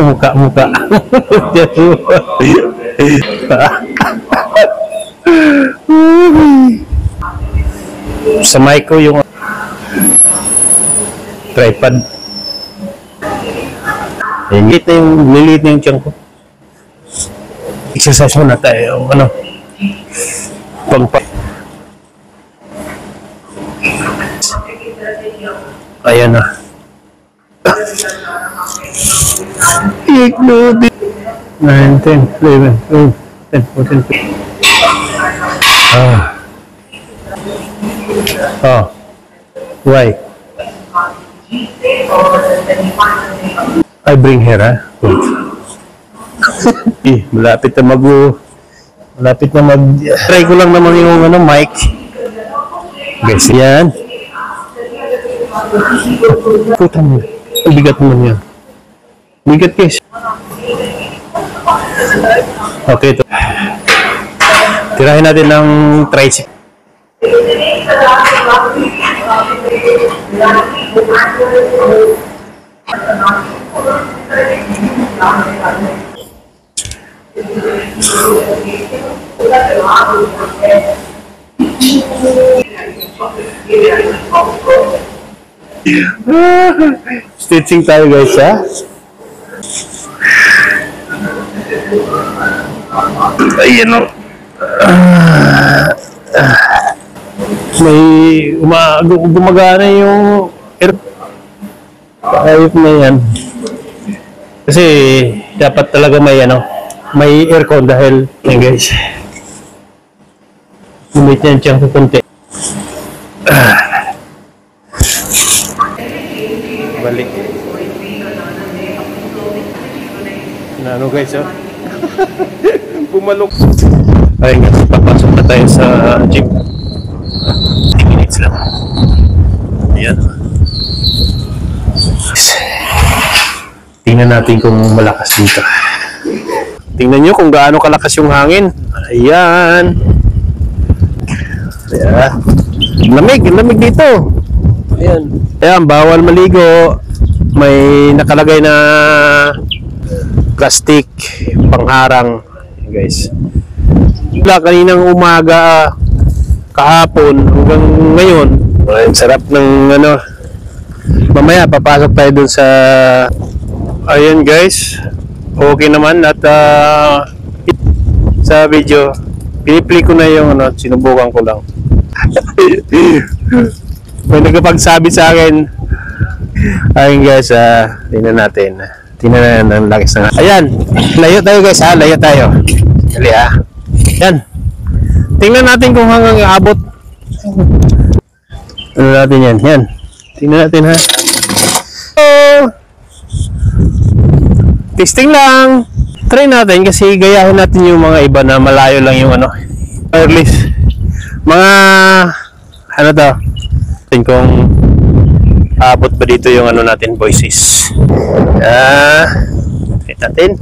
Muka-muka. Sa mic ko yung tripod. Lilit na yung tiyan ko. Exercise muna tayo. Ano? Ayan na. 8, 9, 10, 11, 12, 10, 14, 15. Why? I bring her, ha? Malapit na try ko lang naman yung mic. Guys, yan. Puta mo. Ang bigat naman yan. Bigat, guys. Okay, ito. Tirahin natin ng tricycle. Stitching tayo, guys, ha? Ayan o. May gumagana yung air pipe na yan. Kasi dapat talaga may aircon dahil yan, guys. Lumit yan siyang kukunti. Balik. Ano, guys, oh? Bumalok. Ayun nga, papasok na tayo sa gym. 10 minutes lang. Ayan. Tingnan natin kung malakas dito. Tingnan nyo kung gaano kalakas yung hangin. Ayan. Ayan. Lamig dito. Ayan. Ayan, bawal maligo. May nakalagay na plastic pangharang, guys. Kaninang umaga, kahapon, hanggang ngayon, ang sarap ng mamaya papasok tayo dun sa ayan, guys. Okay naman at sa video piniplay ko na yung sinubukan ko lang. May nagpagsabi sa akin. Ayun, guys, tingnan natin. Tingnan na ang lakas na. Ayan, layo tayo, guys, ha? Layo tayo. Dali, ha? Yan. Tingnan natin kung hanggang aabot. Ano natin yan? Yan. Tingnan natin, ha? Testing lang. Try natin kasi gayahin natin yung mga iba na malayo lang yung wireless. Mga to? Tingnan kung aabot ba dito yung natin voices. Try natin.